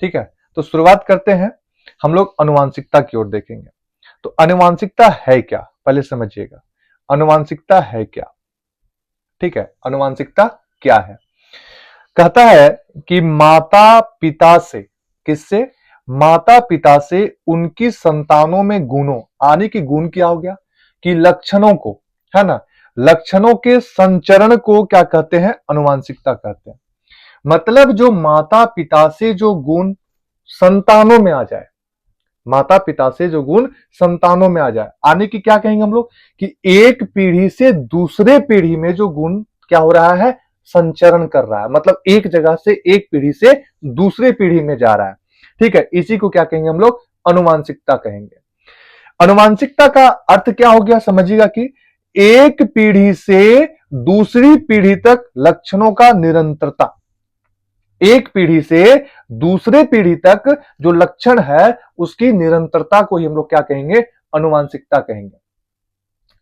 ठीक है, तो शुरुआत करते हैं। हम लोग अनुवांशिकता की ओर देखेंगे। तो अनुवांशिकता है क्या, पहले समझिएगा। अनुवांशिकता है क्या? ठीक है, अनुवांशिकता क्या है? कहता है कि माता पिता से, किससे? माता पिता से उनकी संतानों में गुणों, आने की गुण क्या हो गया कि लक्षणों को, है ना, लक्षणों के संचरण को क्या कहते हैं? अनुवांशिकता कहते हैं। मतलब जो माता पिता से जो गुण संतानों में आ जाए, माता पिता से जो गुण संतानों में आ जाए, आने की क्या कहेंगे हम लोग कि एक पीढ़ी से दूसरे पीढ़ी में जो गुण क्या हो रहा है? संचरण कर रहा है, मतलब एक जगह से एक पीढ़ी से दूसरे पीढ़ी में जा रहा है। ठीक है, इसी को क्या कहेंगे हम लोग? अनुवांशिकता कहेंगे। अनुवांशिकता का अर्थ क्या हो गया, समझिएगा कि एक पीढ़ी से दूसरी पीढ़ी तक लक्षणों का निरंतरता, एक पीढ़ी से दूसरे पीढ़ी तक जो लक्षण है उसकी निरंतरता को ही हम लोग क्या कहेंगे? अनुवांशिकता कहेंगे।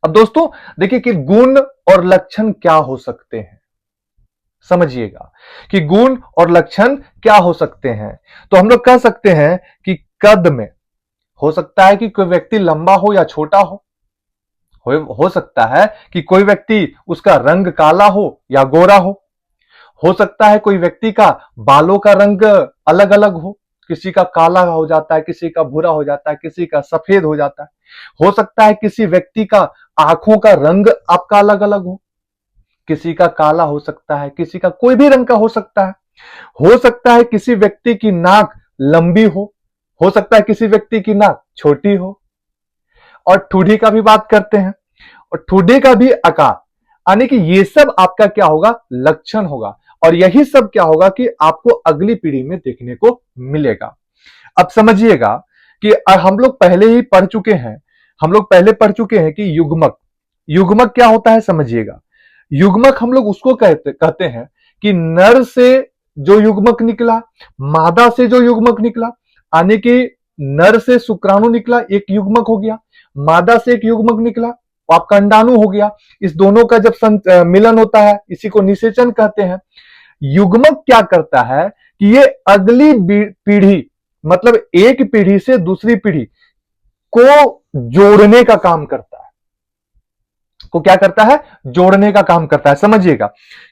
अब दोस्तों देखिए कि गुण और लक्षण क्या हो सकते हैं, समझिएगा कि गुण और लक्षण क्या हो सकते हैं। तो हम लोग कह सकते हैं कि कद में हो सकता है कि कोई व्यक्ति लंबा हो या छोटा हो सकता है कि कोई व्यक्ति उसका रंग काला हो या गोरा हो सकता है कोई व्यक्ति का बालों का रंग अलग अलग किसी का काला हो जाता है, किसी का भूरा हो जाता है, किसी का सफेद हो जाता है। हो सकता है किसी व्यक्ति का आंखों का रंग आपका अलग अलग किसी का काला हो सकता है, किसी का कोई भी रंग का हो सकता है। हो सकता है किसी व्यक्ति की नाक लंबी हो सकता है किसी व्यक्ति की नाक छोटी हो। और ठुड्डी का भी बात करते हैं, और ठुड्डी का भी आकार, यानी कि ये सब आपका क्या होगा? लक्षण होगा। और यही सब क्या होगा कि आपको अगली पीढ़ी में देखने को मिलेगा। अब समझिएगा कि हम लोग पहले ही पढ़ चुके हैं, हम लोग पहले पढ़ चुके हैं कि युग्मक, युग्मक क्या होता है समझिएगा। युग्मक हम लोग उसको कहते हैं कि नर से जो युग्मक निकला, मादा से जो युग्मक निकला, यानी कि नर से शुक्राणु निकला, एक युग्मक हो गया, मादा से एक युग्मक निकला, आपका अंडाणु हो गया। इस दोनों का जब मिलन होता है, इसी को निषेचन कहते हैं। युग्मक क्या करता है कि ये अगली पीढ़ी, मतलब एक पीढ़ी से दूसरी पीढ़ी को जोड़ने का काम करता है, को क्या करता है? जोड़ने का काम करता है। समझिएगा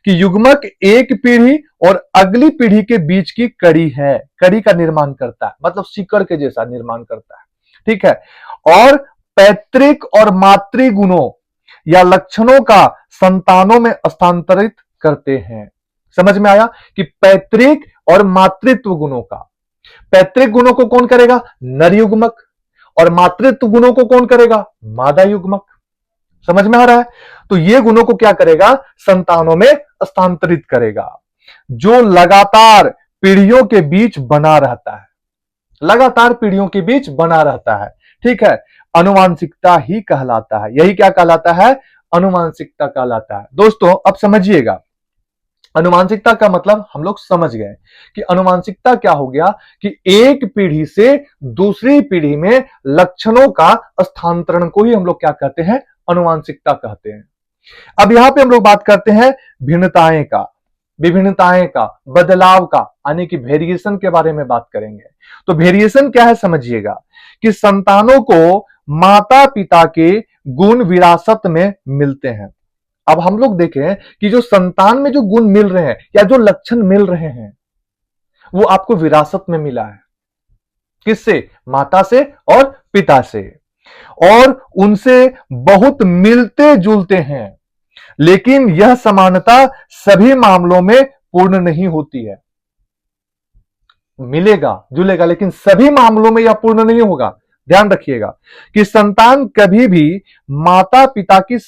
कि युग्मक एक पीढ़ी और अगली पीढ़ी के बीच की कड़ी है, कड़ी का निर्माण करता है, मतलब सिकड़ के जैसा निर्माण करता है। ठीक है, और पैतृक और मातृ गुणों या लक्षणों का संतानों में स्थानांतरित करते हैं। समझ में आया कि पैतृक और मातृत्व गुणों का, पैतृक गुणों को कौन करेगा? नर युग्मक, और मातृत्व गुणों को कौन करेगा? मादा युग्मक। समझ में आ रहा है? तो ये गुणों को क्या करेगा? संतानों में स्थानांतरित करेगा, जो लगातार पीढ़ियों के बीच बना रहता है, लगातार पीढ़ियों के बीच बना रहता है। ठीक है, अनुवांशिकता ही कहलाता है। यही क्या कहलाता है? अनुवांशिकता कहलाता है। दोस्तों अब समझिएगा, अनुवांशिकता का मतलब हम लोग समझ गए कि अनुवांशिकता क्या हो गया कि एक पीढ़ी से दूसरी पीढ़ी में लक्षणों का स्थानांतरण को ही हम लोग क्या कहते हैं? अनुवांशिकता कहते हैं। अब यहां पे हम लोग बात करते हैं भिन्नताएं का, विभिन्नताएं का, बदलाव का, यानी कि वेरिएशन के बारे में बात करेंगे। तो वेरिएशन क्या है समझिएगा कि संतानों को माता पिता के गुण विरासत में मिलते हैं। अब हम लोग देखें कि जो संतान में जो गुण मिल रहे हैं या जो लक्षण मिल रहे हैं वो आपको विरासत में मिला है। किससे? माता से और पिता से, और उनसे बहुत मिलते जुलते हैं। लेकिन यह समानता सभी मामलों में पूर्ण नहीं होती है। मिलेगा जुलेगा, लेकिन सभी मामलों में यह पूर्ण नहीं होगा। ध्यान रखिएगा कि संतान कभी भी माता पिता की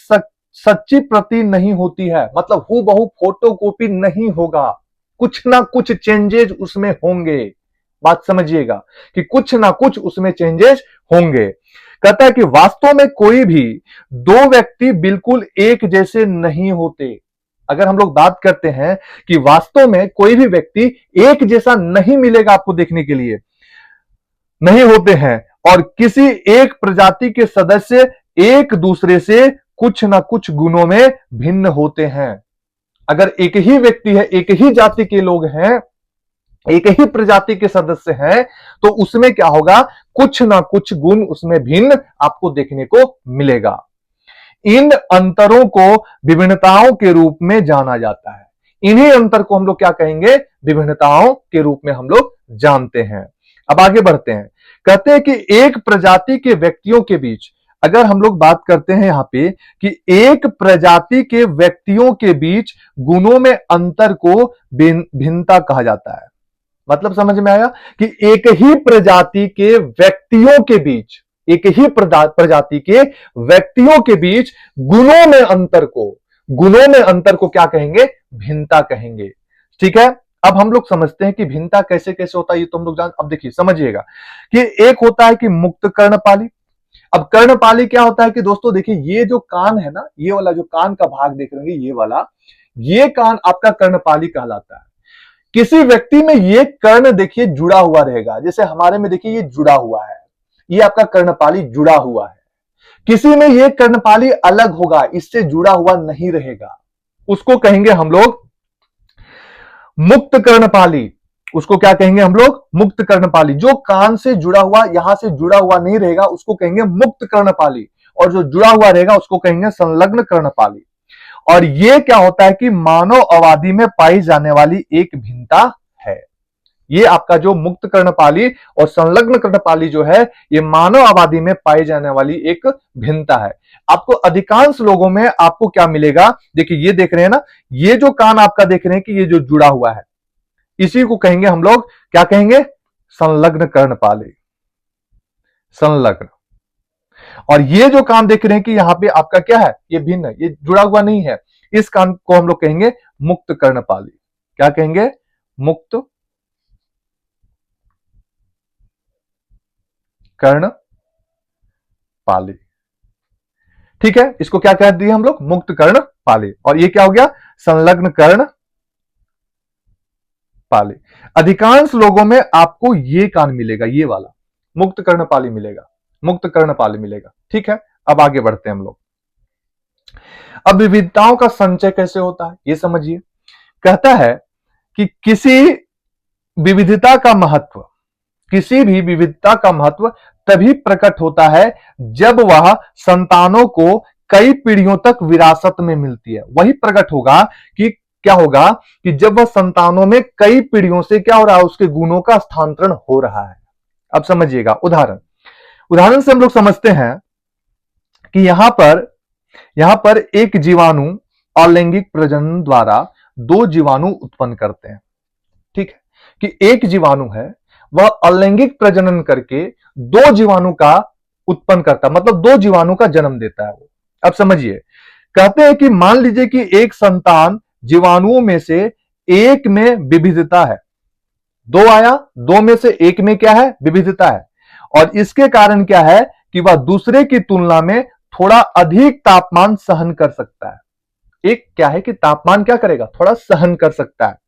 सच्ची प्रति नहीं होती है, मतलब हूबहू फोटोकॉपी नहीं होगा, कुछ ना कुछ चेंजेस उसमें होंगे। बात समझिएगा कि कुछ ना कुछ उसमें चेंजेस होंगे। कहता है कि वास्तव में कोई भी दो व्यक्ति बिल्कुल एक जैसे नहीं होते। अगर हम लोग बात करते हैं कि वास्तव में कोई भी व्यक्ति एक जैसा नहीं मिलेगा आपको देखने के लिए, नहीं होते हैं, और किसी एक प्रजाति के सदस्य एक दूसरे से कुछ ना कुछ गुणों में भिन्न होते हैं। अगर एक ही व्यक्ति है, एक ही जाति के लोग हैं, एक ही प्रजाति के सदस्य हैं तो उसमें क्या होगा, कुछ ना कुछ गुण उसमें भिन्न आपको देखने को मिलेगा। इन अंतरों को विभिन्नताओं के रूप में जाना जाता है। इन्हीं अंतर को हम लोग क्या कहेंगे, विभिन्नताओं के रूप में हम लोग जानते हैं। अब आगे बढ़ते हैं, कहते हैं कि एक प्रजाति के व्यक्तियों के बीच, अगर हम लोग बात करते हैं यहां पे कि एक प्रजाति के व्यक्तियों के बीच गुणों में अंतर को भिन्नता कहा जाता है। मतलब समझ में आया कि एक ही प्रजाति के व्यक्तियों के बीच, एक ही प्रजाति के व्यक्तियों के बीच गुणों में अंतर को क्या कहेंगे, भिन्नता कहेंगे। ठीक है, अब हम लोग समझते हैं कि भिन्नता कैसे कैसे होता है, ये तो हम लोग अब देखिए समझिएगा कि एक होता है कि मुक्त कर्णपाली। अब कर्णपाली क्या होता है कि दोस्तों देखिए, ये जो कान है ना, ये वाला जो कान का भाग देख रहे हैं, ये वाला, ये कान आपका कर्णपाली कहलाता है। किसी व्यक्ति में ये कर्ण देखिए जुड़ा हुआ रहेगा, जैसे हमारे में देखिए ये जुड़ा हुआ है, ये आपका कर्णपाली जुड़ा हुआ है। किसी में ये कर्णपाली अलग होगा, इससे जुड़ा हुआ नहीं रहेगा, उसको कहेंगे हम लोग मुक्त कर्णपाली। उसको क्या कहेंगे हम लोग, मुक्त कर्णपाली। जो कान से जुड़ा हुआ, यहां से जुड़ा हुआ नहीं रहेगा, उसको कहेंगे मुक्त कर्णपाली, और जो जुड़ा हुआ रहेगा उसको कहेंगे संलग्न कर्णपाली। और ये क्या होता है कि मानव आबादी में पाई जाने वाली एक भिन्नता है। ये आपका जो मुक्त कर्णपाली और संलग्न कर्णपाली जो है, ये मानव आबादी में पाई जाने वाली एक भिन्नता है। आपको अधिकांश लोगों में आपको क्या मिलेगा, देखिए ये देख रहे हैं ना, ये जो कान आपका देख रहे हैं कि ये जो जुड़ा हुआ है, इसी को कहेंगे हम लोग, क्या कहेंगे, संलग्न कर्णपाली, संलग्न। और ये जो कान देख रहे हैं कि यहां पे आपका क्या है, ये भिन्न है, ये जुड़ा हुआ नहीं है, इस कान को हम लोग कहेंगे मुक्त कर्णपाली। क्या कहेंगे, मुक्त कर्णपाली। ठीक है, इसको क्या कह दिए हम लोग, मुक्त कर्णपाली। और ये क्या हो गया, संलग्न कर्णपाली। अधिकांश लोगों में आपको ये कान मिलेगा, ये वाला मुक्त कर्णपाली मिलेगा, मुक्त कर्णपाली मिलेगा। ठीक है, अब आगे बढ़ते हैं हम लोग। अब विविधताओं का संचय कैसे होता है, ये समझिए। कहता है कि किसी भी विविधता का महत्व तभी प्रकट होता है जब वह संतानों को कई पीढ़ियों तक विरासत में मिलती है। वही प्रकट होगा कि क्या होगा कि जब वह संतानों में कई पीढ़ियों से क्या हो रहा है, उसके गुणों का स्थानांतरण हो रहा है। अब समझिएगा, उदाहरण से हम लोग समझते हैं कि यहां पर एक जीवाणु अलैंगिक प्रजनन द्वारा दो जीवाणु उत्पन्न करते हैं। ठीक है, कि एक जीवाणु है वह अलैंगिक प्रजनन करके दो जीवाणु का उत्पन्न करता, मतलब दो जीवाणु का जन्म देता है वो। अब समझिए, कहते हैं कि मान लीजिए कि एक संतान जीवाणुओं में से एक में विविधता है, दो आया, दो में से एक में क्या है, विविधता है, और इसके कारण क्या है कि वह दूसरे की तुलना में थोड़ा अधिक तापमान सहन कर सकता है। एक क्या है कि तापमान क्या करेगा, थोड़ा सहन कर सकता है।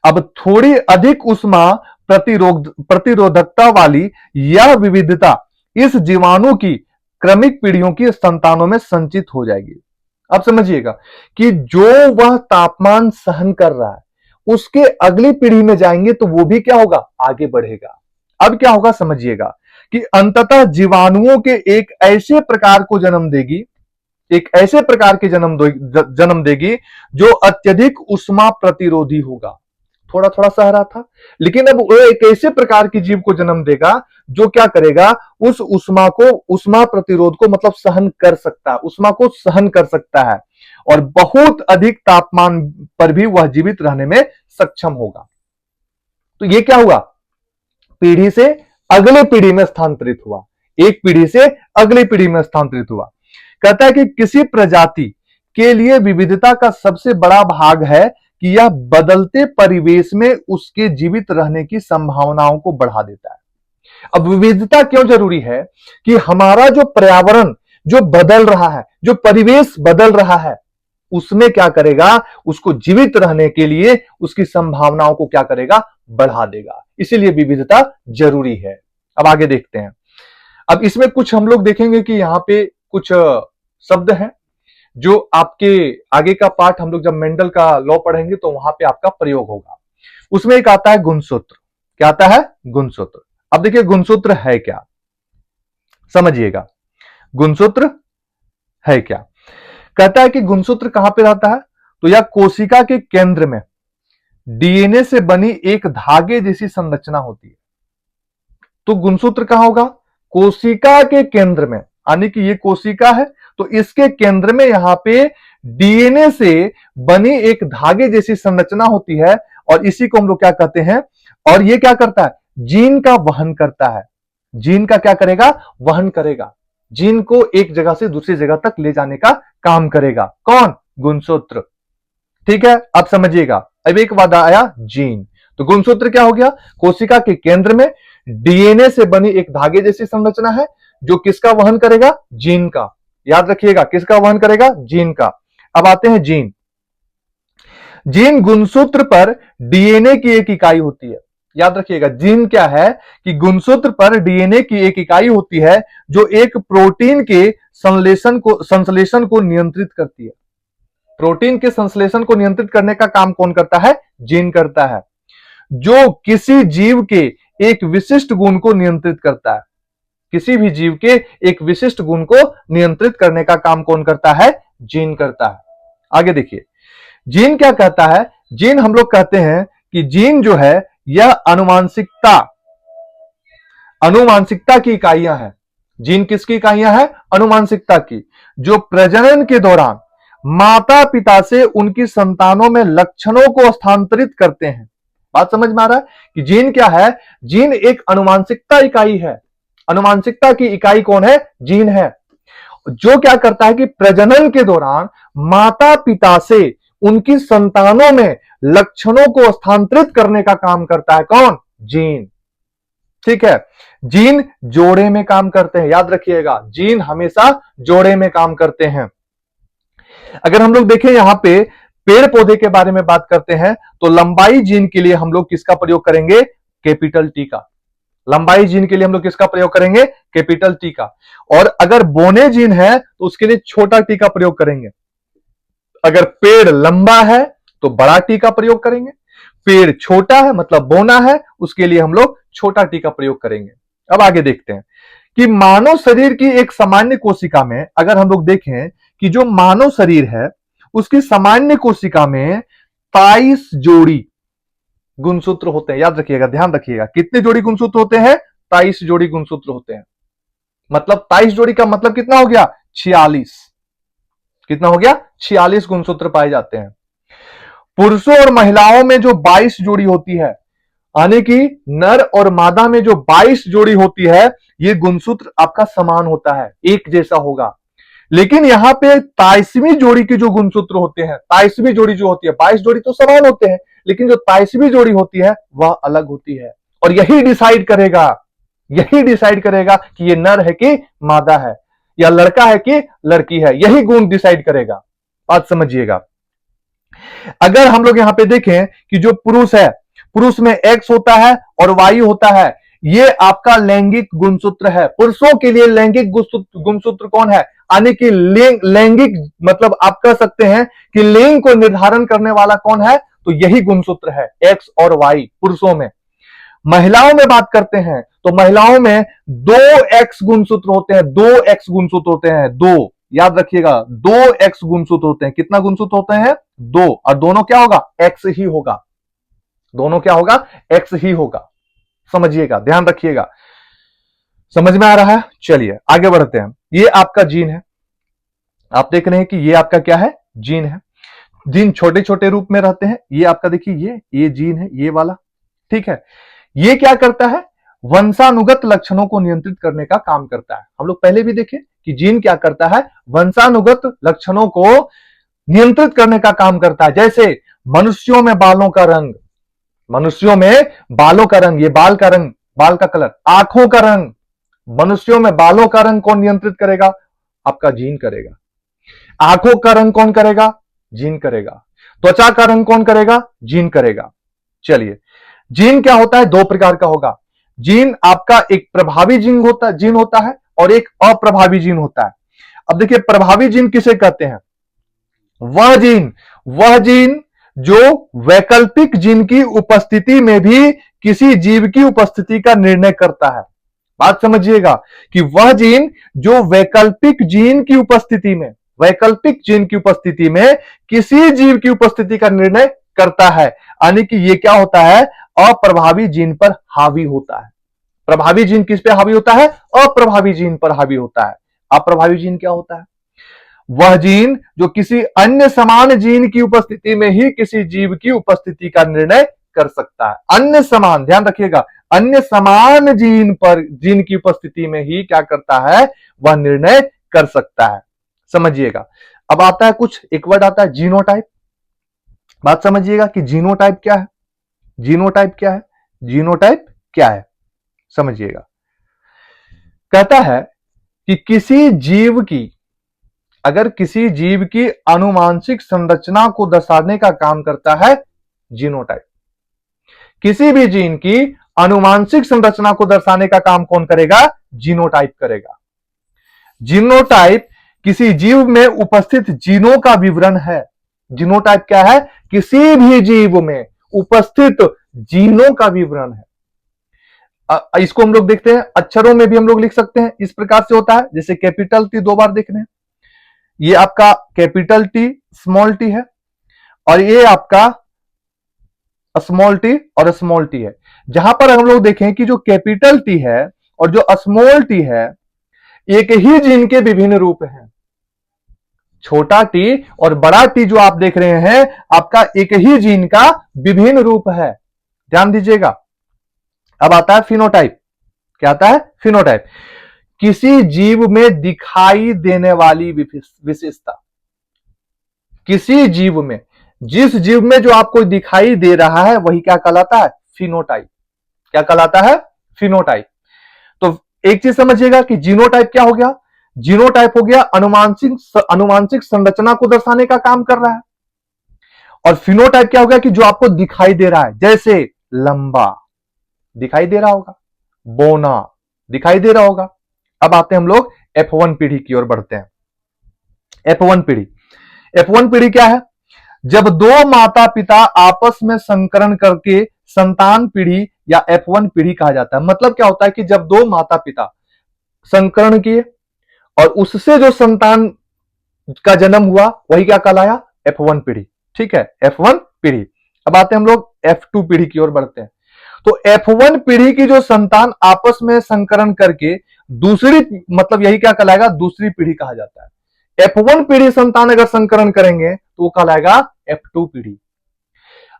अब थोड़ी अधिक उष्मा प्रतिरोधकता वाली यह विविधता इस जीवाणु की क्रमिक पीढ़ियों की संतानों में संचित हो जाएगी। अब समझिएगा कि जो वह तापमान सहन कर रहा है, उसके अगली पीढ़ी में जाएंगे तो वो भी क्या होगा, आगे बढ़ेगा। अब क्या होगा समझिएगा कि अंततः जीवाणुओं के एक ऐसे प्रकार को जन्म देगी, एक ऐसे प्रकार के जन्म देगी जो अत्यधिक उष्मा प्रतिरोधी होगा। थोड़ा थोड़ा सह रहा था, लेकिन अब वो एक ऐसे प्रकार की जीव को जन्म देगा जो क्या करेगा, उस उष्मा प्रतिरोध को मतलब सहन कर सकता है, उष्मा को सहन कर सकता है, और बहुत अधिक तापमान पर भी वह जीवित रहने में सक्षम होगा। तो ये क्या हुआ, पीढ़ी से अगले पीढ़ी में स्थानांतरित हुआ, एक पीढ़ी से अगली पीढ़ी में स्थानांतरित हुआ। कहता है कि किसी प्रजाति के लिए विविधता का सबसे बड़ा भाग है कि यह बदलते परिवेश में उसके जीवित रहने की संभावनाओं को बढ़ा देता है। अब विविधता क्यों जरूरी है कि हमारा जो पर्यावरण जो बदल रहा है, जो परिवेश बदल रहा है, उसमें क्या करेगा, उसको जीवित रहने के लिए उसकी संभावनाओं को क्या करेगा, बढ़ा देगा। इसीलिए विविधता जरूरी है। अब आगे देखते हैं। अब इसमें कुछ हम लोग देखेंगे कि यहां पे कुछ शब्द हैं जो आपके आगे का पार्ट हम लोग जब मेंडल का लॉ पढ़ेंगे तो वहां पे आपका प्रयोग होगा। उसमें एक आता है गुणसूत्र। क्या आता है? गुणसूत्र। अब देखिए गुणसूत्र है क्या, समझिएगा। गुणसूत्र है क्या? कहता है कि गुणसूत्र कहां पे रहता है, तो यह कोशिका के केंद्र में डीएनए से बनी एक धागे जैसी संरचना होती है। तो गुणसूत्र कहां होगा? कोशिका के केंद्र में, यानी कि ये कोशिका है तो इसके केंद्र में यहां पे डीएनए से बनी एक धागे जैसी संरचना होती है, और इसी को हम लोग क्या कहते हैं, और ये क्या करता है? जीन का वहन करता है। जीन का क्या करेगा? वहन करेगा। जीन को एक जगह से दूसरी जगह तक ले जाने का काम करेगा। कौन? गुणसूत्र। ठीक है, अब समझिएगा। अब एक वादा आया जीन, तो गुणसूत्र क्या हो गया? कोशिका के केंद्र में डीएनए से बनी एक धागे जैसी संरचना है जो किसका वहन करेगा? जीन का। याद रखिएगा, किसका वहन करेगा? जीन का। अब आते हैं जीन। जीन गुणसूत्र पर डीएनए की एक इकाई होती है। याद रखिएगा, जीन क्या है कि गुणसूत्र पर डीएनए की एक इकाई होती है जो एक प्रोटीन के संश्लेषण को नियंत्रित करती है। प्रोटीन के संश्लेषण को नियंत्रित करने का काम कौन करता है? जीन करता है, जो किसी जीव के एक विशिष्ट गुण को नियंत्रित करता है। किसी भी जीव के एक विशिष्ट गुण को नियंत्रित करने का काम कौन करता है? जीन करता है। आगे देखिए, जीन क्या कहता है? जीन हम लोग कहते हैं कि जीन जो है यह अनुवांशिकता की इकाइयां हैं। जीन किसकी इकाइयां हैं? अनुवांशिकता की, जो प्रजनन के दौरान माता पिता से उनकी संतानों में लक्षणों को स्थानांतरित करते हैं। बात समझ में आ रहा है कि जीन क्या है? जीन एक अनुवांशिकता इकाई है। अनुवांशिकता की इकाई कौन है? जीन है, जो क्या करता है कि प्रजनन के दौरान माता पिता से उनकी संतानों में लक्षणों को स्थानांतरित करने का काम करता है। कौन? जीन। ठीक है, जीन जोड़े में काम करते हैं। याद रखिएगा, जीन हमेशा जोड़े में काम करते हैं। अगर हम लोग देखें यहां पे पेड़ पौधे के बारे में बात करते हैं, तो लंबाई जीन के लिए हम लोग किसका प्रयोग करेंगे? कैपिटल टी का। लंबाई जीन के लिए हम लोग किसका प्रयोग करेंगे? कैपिटल टी का। और अगर बोने जीन है तो उसके लिए छोटा टी का प्रयोग करेंगे। अगर पेड़ लंबा है तो बड़ा टी का प्रयोग करेंगे। पेड़ छोटा है मतलब बोना है, उसके लिए हम लोग छोटा टी का प्रयोग करेंगे। अब आगे देखते हैं कि मानव शरीर की एक सामान्य कोशिका में, अगर हम लोग देखें कि जो मानव शरीर है उसकी सामान्य कोशिका में 23 जोड़ी गुणसूत्र होते हैं। याद रखिएगा, ध्यान रखिएगा, कितने जोड़ी गुणसूत्र होते हैं? 23 जोड़ी गुणसूत्र होते हैं। मतलब 23 जोड़ी का मतलब कितना हो गया? 46। कितना हो गया? 46 गुणसूत्र पाए जाते हैं। पुरुषों और महिलाओं में जो 22 जोड़ी होती है, यानी कि नर और मादा में जो 22 जोड़ी होती है, ये गुणसूत्र आपका समान होता है, एक जैसा होगा। लेकिन यहां पे 23वीं जोड़ी के जो गुणसूत्र होते हैं, 23वीं जोड़ी जो होती है, 22 जोड़ी तो समान होते हैं, लेकिन जो 23वीं जोड़ी होती है वह अलग होती है। और यही डिसाइड करेगा कि ये नर है कि मादा है, या लड़का है कि लड़की है। यही गुण डिसाइड करेगा। बात समझिएगा। अगर हम लोग यहां पे देखें कि जो पुरुष है, पुरुष में एक्स होता है और वाई होता है, ये आपका लैंगिक गुणसूत्र है। पुरुषों के लिए लैंगिक गुणसूत्र कौन है? यानी कि लैंगिक मतलब आप कह सकते हैं कि लिंग को निर्धारण करने वाला कौन है? तो यही गुणसूत्र है, एक्स और वाई पुरुषों में। महिलाओं में बात करते हैं तो महिलाओं में 2 एक्स गुणसूत्र होते हैं। 2 एक्स गुणसूत्र होते हैं, 2। याद रखिएगा, 2 एक्स गुणसूत्र होते हैं। कितना गुणसूत्र होते हैं? 2। और दोनों क्या होगा? एक्स ही होगा। दोनों क्या होगा? एक्स ही होगा। समझिएगा, ध्यान रखिएगा। समझ में आ रहा है? चलिए आगे बढ़ते हैं। ये आपका जीन है। आप देख रहे हैं कि ये आपका क्या है? जीन है। जीन छोटे छोटे रूप में रहते हैं। ये आपका देखिए, ये जीन है, ये वाला। ठीक है, ये क्या करता है? वंशानुगत लक्षणों को नियंत्रित करने का काम करता है। हम लोग पहले भी देखे कि जीन क्या करता है? वंशानुगत लक्षणों को नियंत्रित करने का काम करता है। जैसे मनुष्यों में बालों का रंग, मनुष्यों में बालों का रंग, ये बाल का रंग, बाल का कलर, आंखों का रंग। मनुष्यों में बालों का रंग कौन नियंत्रित करेगा? आपका जीन करेगा। आंखों का रंग कौन करेगा? जीन करेगा। त्वचा का रंग कौन करेगा? जीन करेगा। चलिए, जीन क्या होता है? 2 प्रकार का होगा। जीन आपका एक प्रभावी जीन होता है और एक अप्रभावी जीन होता है। अब देखिए, प्रभावी जीन किसे कहते हैं? वह जीन जो वैकल्पिक जीन की उपस्थिति में भी किसी जीव की उपस्थिति का निर्णय करता है। बात समझिएगा कि वह जीन जो वैकल्पिक जीन की उपस्थिति में, वैकल्पिक जीन की उपस्थिति में किसी जीव की उपस्थिति का निर्णय करता है, यानी कि ये क्या होता है, अप्रभावी जीन पर हावी होता है। प्रभावी जीन किस पे हावी होता है, अप्रभावी जीन पर हावी होता है। अप्रभावी जीन क्या होता है, वह जीन जो किसी अन्य समान जीन की उपस्थिति में ही किसी जीव की उपस्थिति का निर्णय कर सकता है। अन्य समान, ध्यान रखिएगा, अन्य समान जीन की उपस्थिति में ही क्या करता है, वह निर्णय कर सकता है। समझिएगा। अब आता है कुछ, एक वर्ड आता है जीनोटाइप। बात समझिएगा कि जीनोटाइप क्या है, जीनोटाइप क्या है, जीनोटाइप क्या है, समझिएगा। कहता है कि किसी जीव की, अगर किसी जीव की आनुवांशिक संरचना को दर्शाने का काम करता है जीनोटाइप। किसी भी जीन की आनुवांशिक संरचना को दर्शाने का काम कौन करेगा, जीनोटाइप करेगा। जीनोटाइप किसी जीव में उपस्थित जीनों का विवरण है। जीनोटाइप क्या है, किसी भी जीव में उपस्थित जीनों का विवरण है। इसको हम लोग देखते हैं, अक्षरों में भी हम लोग लिख सकते हैं, इस प्रकार से होता है। जैसे कैपिटल टी दो बार देखने हैं, ये आपका कैपिटल टी स्मॉल टी है, और ये आपका स्मॉल टी और स्मॉल टी है। जहां पर हम लोग देखें कि जो कैपिटल टी है और जो स्मॉल टी है, एक ही जीन के विभिन्न रूप हैं। छोटा टी और बड़ा टी जो आप देख रहे हैं, आपका एक ही जीन का विभिन्न रूप है। ध्यान दीजिएगा। अब आता है फिनोटाइप। क्या आता है, फिनोटाइप। किसी जीव में दिखाई देने वाली विशेषता। किसी जीव में, जिस जीव में जो आपको दिखाई दे रहा है, वही क्या कहलाता है, फिनोटाइप। क्या कहलाता है, फिनोटाइप। तो एक चीज समझिएगा कि जीनोटाइप क्या हो गया, जीनोटाइप हो गया अनुवांशिक संरचना को दर्शाने का काम कर रहा है, और फिनोटाइप क्या हो गया कि जो आपको दिखाई दे रहा है, जैसे लंबा दिखाई दे रहा होगा, बोना दिखाई दे रहा होगा। अब आते हैं हम लोग F1 पीढ़ी की ओर बढ़ते हैं। F1 पीढ़ी, F1 पीढ़ी क्या है, जब दो माता पिता आपस में संकरण करके संतान पीढ़ी या F1 पीढ़ी कहा जाता है। मतलब क्या होता है कि जब दो माता पिता संकरण किए और उससे जो संतान का जन्म हुआ, वही क्या कहलाया, F1 पीढ़ी। ठीक है, F1 पीढ़ी। अब आते हैं हम लोग F2 पीढ़ी की ओर बढ़ते हैं। तो F1 पीढ़ी की जो संतान आपस में संकरण करके दूसरी, मतलब यही क्या कहलाएगा, दूसरी पीढ़ी कहा जाता है। F1 पीढ़ी संतान अगर संकरण करेंगे तो वो कहलाएगा F2 पीढ़ी।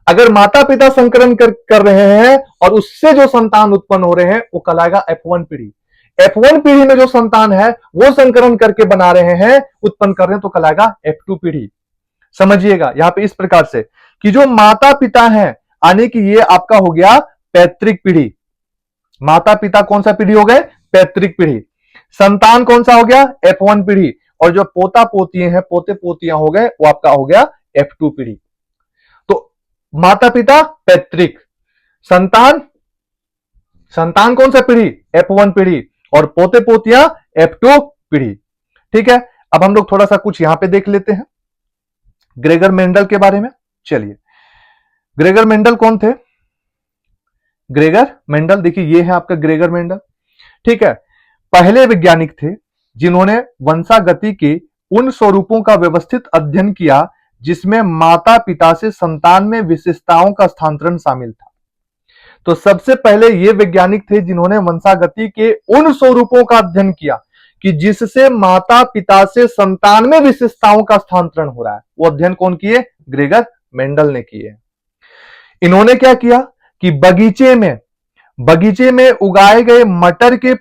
अगर माता पिता संकरण कर रहे हैं और उससे जो संतान उत्पन्न हो रहे हैं, वो कहलाएगा F1 पीढ़ी। F1 पीढ़ी में जो संतान है वो संकरण करके बना रहे हैं, उत्पन्न कर रहे हैं, तो कहलाएगा F2 पीढ़ी। समझिएगा यहां पे इस प्रकार से कि जो माता पिता हैं, यानी कि ये आपका हो गया पैतृक पीढ़ी। माता पिता कौन सा पीढ़ी हो गए, पैतृक पीढ़ी। संतान कौन सा हो गया, F1 पीढ़ी। और जो पोता पोतियां हैं, पोते पोतियां हो गए, वो आपका हो गया F2 पीढ़ी। तो माता पिता पैतृक, संतान, संतान कौन सा पीढ़ी, F1 पीढ़ी, और पोते पोतियां F2 पीढ़ी। ठीक है, अब हम लोग थोड़ा सा कुछ यहां पे देख लेते हैं ग्रेगर मेंडल के बारे में। चलिए, ग्रेगर मेंडल कौन थे, ग्रेगर मेंडल, देखिए ये है आपका ग्रेगर मेंडल। ठीक है, पहले वैज्ञानिक थे जिन्होंने वंशागति के उन स्वरूपों का व्यवस्थित अध्ययन किया जिसमें माता पिता से संतान में विशेषताओं का स्थानांतरण शामिल था। तो सबसे पहले ये वैज्ञानिक थे जिन्होंने वंशागति के उन स्वरूपों का अध्ययन किया कि जिससे माता पिता से संतान में विशेषताओं का स्थानांतरण हो रहा है। वो अध्ययन कौन किए, ग्रेगर मेंडल ने किए। इन्होंने क्या किया कि बगीचे में उगाए गए मटर के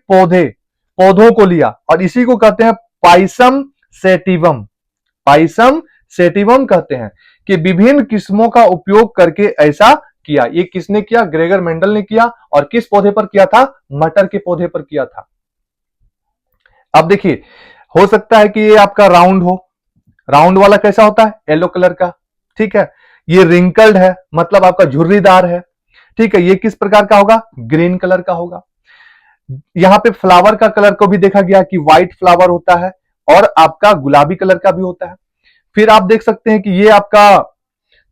पौधों को लिया, और इसी को कहते हैं पाइसम सेटिवम। पाइसम सेटिवम कहते हैं कि विभिन्न किस्मों का उपयोग करके ऐसा किया। ये किसने किया, ग्रेगर मेंडल ने किया। और किस पौधे पर किया था, मटर के पौधे पर किया था। अब देखिए, हो सकता है कि ये आपका राउंड हो, राउंड वाला कैसा होता है, येलो कलर का। ठीक है, ये रिंकल्ड है, मतलब आपका झुर्रीदार है। ठीक है, ये किस प्रकार का होगा, ग्रीन कलर का होगा। यहां पे फ्लावर का कलर को भी देखा गया कि व्हाइट फ्लावर होता है और आपका गुलाबी कलर का भी होता है। फिर आप देख सकते हैं कि ये आपका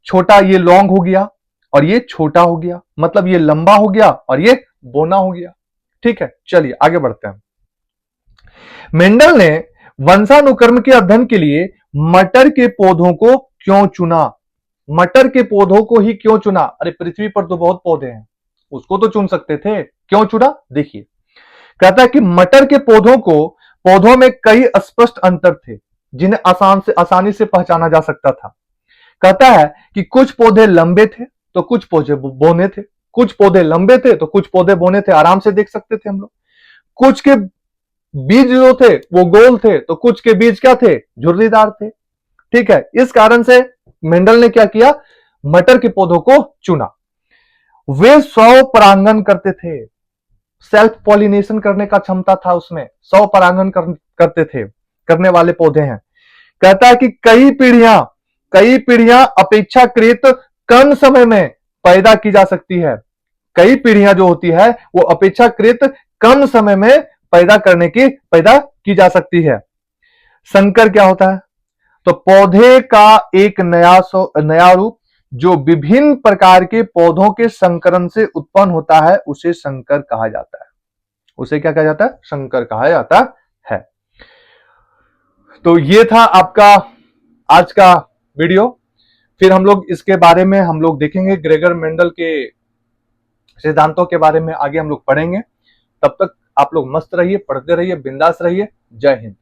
छोटा ये लॉन्ग हो गया और ये छोटा हो गया, मतलब ये लंबा हो गया और ये बोना हो गया। ठीक है, चलिए आगे बढ़ते हैं। मेंडल ने वंशानुक्रम के अध्ययन के लिए मटर के पौधों को क्यों चुना? मटर के पौधों को ही क्यों चुना? अरे पृथ्वी पर तो बहुत पौधे हैं, उसको तो चुन सकते थे, क्यों चुना? देखिए, कहता है कि मटर के पौधों में कई स्पष्ट अंतर थे जिन्हें आसानी से पहचाना जा सकता था। कहता है कि कुछ पौधे लंबे थे तो कुछ पौधे बोने थे, कुछ पौधे लंबे थे तो कुछ पौधे बोने थे, आराम से देख सकते थे हम लोग। कुछ के बीज जो थे वो गोल थे तो कुछ के बीज क्या थे? झुर्रीदार थे। ठीक है, इस कारण से मेंडल ने क्या किया? मटर के पौधों को चुना। वे स्व परागण करते थे, सेल्फ पॉलिनेशन करने का क्षमता था उसमें, स्व परागण करते थे, करने वाले पौधे हैं। कहता है कि कई पीढ़ियां अपेक्षाकृत कम समय में पैदा की जा सकती है। कई पीढ़ियां जो होती है वो अपेक्षाकृत कम समय में पैदा की जा सकती है। संकर क्या होता है? तो पौधे का एक नया रूप जो विभिन्न प्रकार के पौधों के संकरण से उत्पन्न होता है उसे संकर कहा जाता है। उसे क्या कहा जाता है? संकर कहा जाता है। तो ये था आपका आज का वीडियो। फिर हम लोग इसके बारे में हम लोग देखेंगे, ग्रेगर मेंडल के सिद्धांतों के बारे में आगे हम लोग पढ़ेंगे। तब तक आप लोग मस्त रहिए, पढ़ते रहिए, बिंदास रहिए। जय हिंद।